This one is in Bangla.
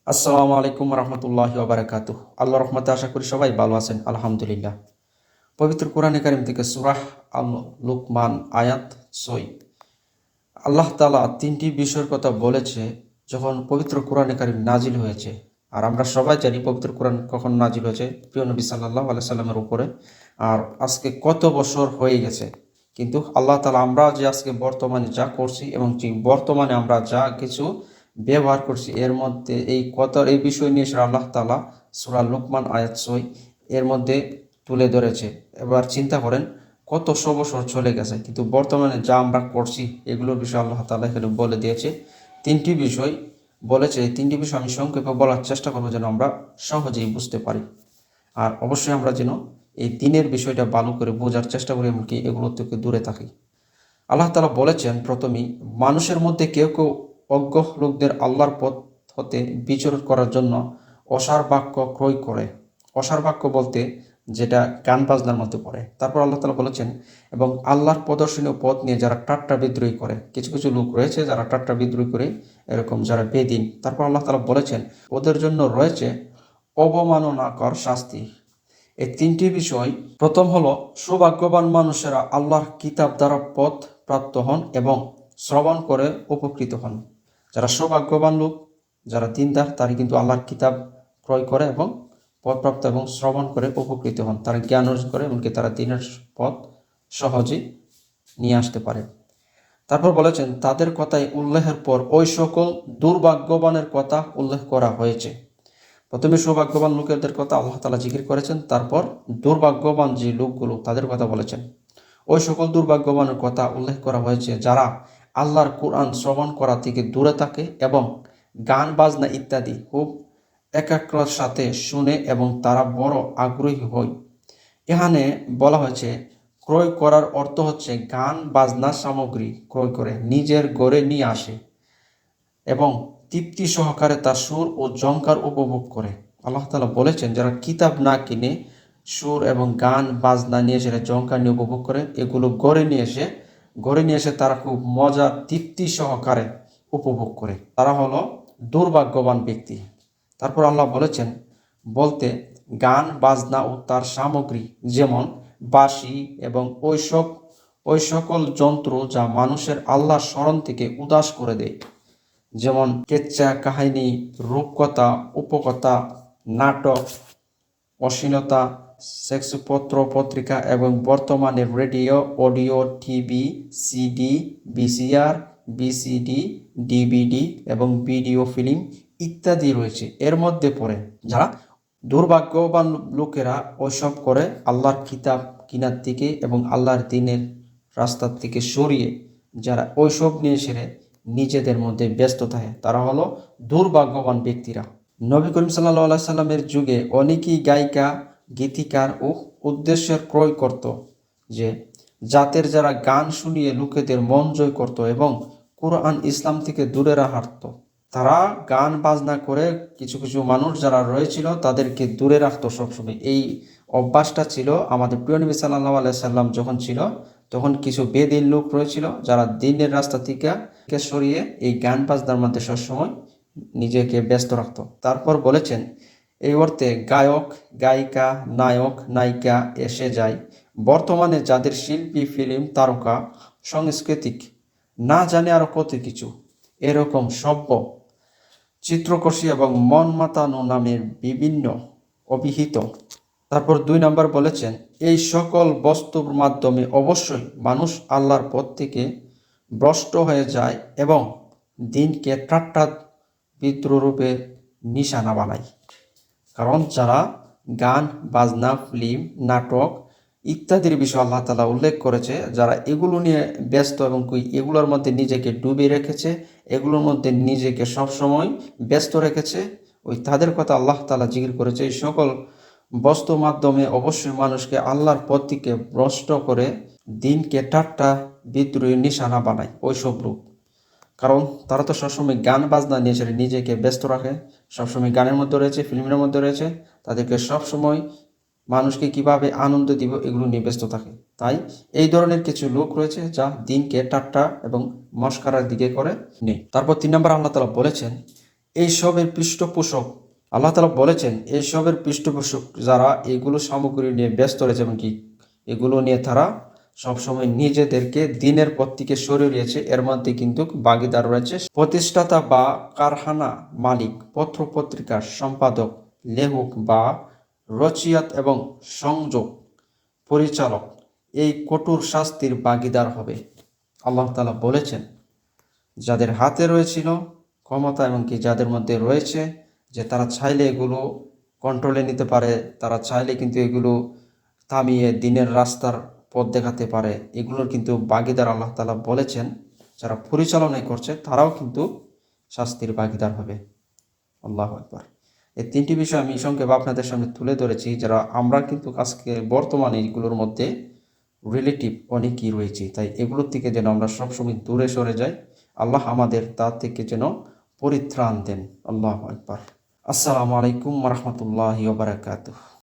আসসালামু আলাইকুম রহমতুল্লাহি ওবারাকাতুহ। আল্লাহ রহমতে আশা করি সবাই ভালো আছেন, আলহামদুলিল্লাহ। পবিত্র কোরআনে কারিম থেকে সূরা আল লুকমান আয়াত 6। আল্লাহ তাআলা তিনটি বিষয়ের কথা বলেছে যখন পবিত্র কোরআনে কারিম নাজিল হয়েছে। আর আমরা সবাই জানি পবিত্র কোরআন কখন নাজিল হয়েছে, প্রিয় নবী সাল্লাল্লাহু আলাইহি সাল্লামের উপরে। আর আজকে কত বছর হয়ে গেছে, কিন্তু আল্লাহ তাআলা আমরা যে আজকে বর্তমানে যা করছি এবং বর্তমানে আমরা যা কিছু ব্যবহার করছি এর মধ্যে এই বিষয় নিয়ে আল্লাহ তাআলা সূরা লুকমান আয়াত 6 এর মধ্যে তুলে ধরেছে। এবার চিন্তা করেন কত বছর চলে গেছে, কিন্তু বর্তমানে যা আমরা করছি এগুলোর বিষয়ে আল্লাহ তাআলা এখানে বলে দিয়েছে। তিনটি বিষয় বলেছে, এই তিনটি বিষয় আমি সংক্ষেপে বলার চেষ্টা করবো যেন আমরা সহজেই বুঝতে পারি। আর অবশ্যই আমরা যেন এই দিনের বিষয়টা ভালো করে বোঝার চেষ্টা করি, এমনকি এগুলো থেকে দূরে থাকি। আল্লাহ তাআলা বলেছেন প্রথমেই, মানুষের মধ্যে কেউ কেউ অজ্ঞ লোকদের আল্লাহর পথ হতে বিচরণ করার জন্য অসার বাক্য ক্রয় করে। অসার বাক্য বলতে যেটা গান বাজনার মধ্যে পড়ে। তারপর আল্লাহ তাআলা বলেছেন, এবং আল্লাহর প্রদর্শনীয় পথ নিয়ে যারা ঠাট্টা বিদ্রোহী করে। কিছু কিছু লোক রয়েছে যারা ঠাট্টা বিদ্রোহী করে, এরকম যারা বেদিন। তারপর আল্লাহ তাআলা বলেছেন, ওদের জন্য রয়েছে অবমাননাকর শাস্তি। এই তিনটি বিষয়, প্রথম হলো সৌভাগ্যবান মানুষেরা আল্লাহর কিতাব দ্বারা পথ প্রাপ্ত হন এবং শ্রবণ করে উপকৃত হন। যারা সৌভাগ্যবান লোক, যারা দিনদার, তারা কিন্তু আল্লাহর কিতাব ক্রয় করে এবং পথপ্রাপ্ত এবং শ্রবণ করে উপকৃত হন। তারা জ্ঞান অর্জন করে, এমনকি তারা দিনের পথ সহজেই নিয়ে আসতে পারে। তারপর বলেছেন, তাদের কথায় উল্লেখের পর ওই সকল দুর্ভাগ্যবানের কথা উল্লেখ করা হয়েছে। প্রথমে সৌভাগ্যবান লোকেদের কথা আল্লাহ তাআলা জিকির করেছেন, তারপর দুর্ভাগ্যবান যে লোকগুলো তাদের কথা বলেছেন। ওই সকল দুর্ভাগ্যবানের কথা উল্লেখ করা হয়েছে যারা আল্লাহর কোরআন শ্রবণ করা থেকে দূরে থাকে এবং গান বাজনা ইত্যাদি খুব একাগ্রতার সাথে শুনে এবং তারা বড় আগ্রহী হয়। এখানে বলা হয়েছে ক্রয় করার অর্থ হচ্ছে গান বাজনা সামগ্রী ক্রয় করে নিজের ঘরে নিয়ে আসে এবং তৃপ্তি সহকারে তার সুর ও ঝংকার উপভোগ করে। আল্লাহ তাআলা বলেছেন, যারা কিতাব না কিনে সুর এবং গান বাজনা নিয়ে এসে ঝংকার নিয়ে উপভোগ করে, এগুলো ঘরে নিয়ে এসে তারা খুব মজা তৃপ্তি সহকারে উপভোগ করে, তারা হলো দুর্ভাগ্যবান ব্যক্তি। তারপর আল্লাহ বলেছেন, বলতে গান বাজনা ও তার সামগ্রী যেমন বাঁশি এবং ওই সকল যন্ত্র যা মানুষের আল্লাহর স্মরণ থেকে উদাস করে দেয়, যেমন কেচ্চা কাহিনী, রূপকথা, উপকথা, নাটক, অশ্লীলতা, সেক্স পত্র পত্রিকা এবং বর্তমানে radio, audio, TV, CD, VCR, VCD, DVD এবং ভিডিও ফিল্ম ইত্যাদি রয়েছে। এর মধ্যে পড়ে যারা দুর্ভাগ্যবান লোকেরা ওইসব করে আল্লাহর কিতাব কিনার থেকে এবং আল্লাহর দিনের রাস্তার থেকে সরিয়ে যারা ওইসব নিয়ে সেরে নিজেদের মধ্যে ব্যস্ত থাকে, তারা হলো দুর্ভাগ্যবান ব্যক্তিরা। নবী করিম সাল্লাল্লাহু আলাইহি সাল্লামের যুগে অনেকেই গায়িকা, গীতিকার ও উদ্দেশ্যের ক্রয় করত, যে জাতের যারা গান শুনিয়ে লোকেদের মন জয় করত এবং কোরআন ইসলাম থেকে দূরে রাখত। তারা গান বাজনা করে কিছু কিছু মানুষ যারা রয়েছিল তাদেরকে দূরে রাখতো সবসময়। এই অভ্যাসটা ছিল আমাদের প্রিয় নবী সাল্লাল্লাহু আলাইহি সাল্লাম যখন ছিল, তখন কিছু বেদিন লোক রয়েছিল যারা দিনের রাস্তা থেকে সরিয়ে এই গান বাজনার মধ্যে সবসময় নিজেকে ব্যস্ত রাখত। তারপর বলেছেন, এই অর্থে গায়ক, গায়িকা, নায়ক, নায়িকা এসে যায় বর্তমানে যাদের শিল্পী, ফিল্ম তারকা, সাংস্কৃতিক না জানে আরো কত কিছু, এরকম সভ্য, চিত্রকর্ষী এবং মন মাতানো নামের বিভিন্ন অভিহিত। তারপর 2 নম্বর বলেছেন, এই সকল বস্তুর মাধ্যমে অবশ্যই মানুষ আল্লাহর পথ থেকে ভ্রষ্ট হয়ে যায় এবং দিনকে ঠাট্টা বিদ্রূপে নিশানা বানায়। কারণ যারা গান বাজনা, ফিল্ম, নাটক ইত্যাদির বিষয় আল্লাহ তাআলা উল্লেখ করেছে, যারা এগুলো নিয়ে ব্যস্ত এবং এগুলোর মধ্যে নিজেকে ডুবিয়ে রেখেছে, এগুলোর মধ্যে নিজেকে সবসময় ব্যস্ত রেখেছে, তাদের কথা আল্লাহ তাআলা জিকির করেছে। এই সকল বস্তুর মাধ্যমে অবশ্যই মানুষকে আল্লাহর পথ থেকে ভ্রষ্ট করে দিনকে ঠাট্টা বিদ্রোহী নিশানা বানায় ওইসব লোক। কারণ তারা তো সবসময় গান বাজনা নিয়ে নিজেকে ব্যস্ত রাখে, সবসময় গানের মধ্যে রয়েছে, ফিল্মের মধ্যে রয়েছে, তাদেরকে সবসময় মানুষকে কিভাবে আনন্দ দিব এগুলো নিয়ে ব্যস্ত থাকে। তাই এই ধরনের কিছু লোক রয়েছে যা দিনকে ঠাট্টা এবং মস্করার দিকে করে নেই। তারপর 3 নম্বর আল্লাহ তাআলা বলেছেন, এইসবের পৃষ্ঠপোষক আল্লাহ তাআলা বলেছেন, এইসবের পৃষ্ঠপোষক যারা এগুলো সামগ্রী নিয়ে ব্যস্ত রয়েছে এবং কি এগুলো নিয়ে তারা সবসময় নিজেদেরকে দিনের পথ থেকে সরিয়ে দিয়েছে, এর মধ্যে কিন্তু ভাগীদার রয়েছে প্রতিষ্ঠাতা বা কারখানা মালিক, পত্র পত্রিকার সম্পাদক, লেখক বা রচিয়াত এবং সংযোগ পরিচালক এই কঠোর শাস্তির ভাগীদার হবে। আল্লাহ তাআলা বলেছেন, যাদের হাতে রয়েছিল ক্ষমতা এবং কি যাদের মধ্যে রয়েছে যে তারা চাইলে এগুলো কন্ট্রোলে নিতে পারে, তারা চাইলে কিন্তু এগুলো থামিয়ে দিনের রাস্তার পথ দেখাতে পারে, এগুলোর কিন্তু ভাগীদার আল্লাহ তাআলা বলেছেন যারা পরিচালনা করছে তারাও কিন্তু শাস্তির ভাগীদার হবে। আল্লাহু আকবার। এই তিনটি বিষয় আমি সংক্ষেপে আপনাদের সামনে তুলে ধরেছি, যারা আমরা কিন্তু আজকে বর্তমানে এগুলোর মধ্যে রিলেটিভ অনেকই রয়েছে, তাই এগুলোর থেকে যেন আমরা সবসময় দূরে সরে যাই, আল্লাহ আমাদের তা থেকে যেন পরিত্রাণ দেন। আল্লাহু আকবার। আসসালামু আলাইকুম ওয়া রাহমাতুল্লাহি ওয়া বারাকাতুহু।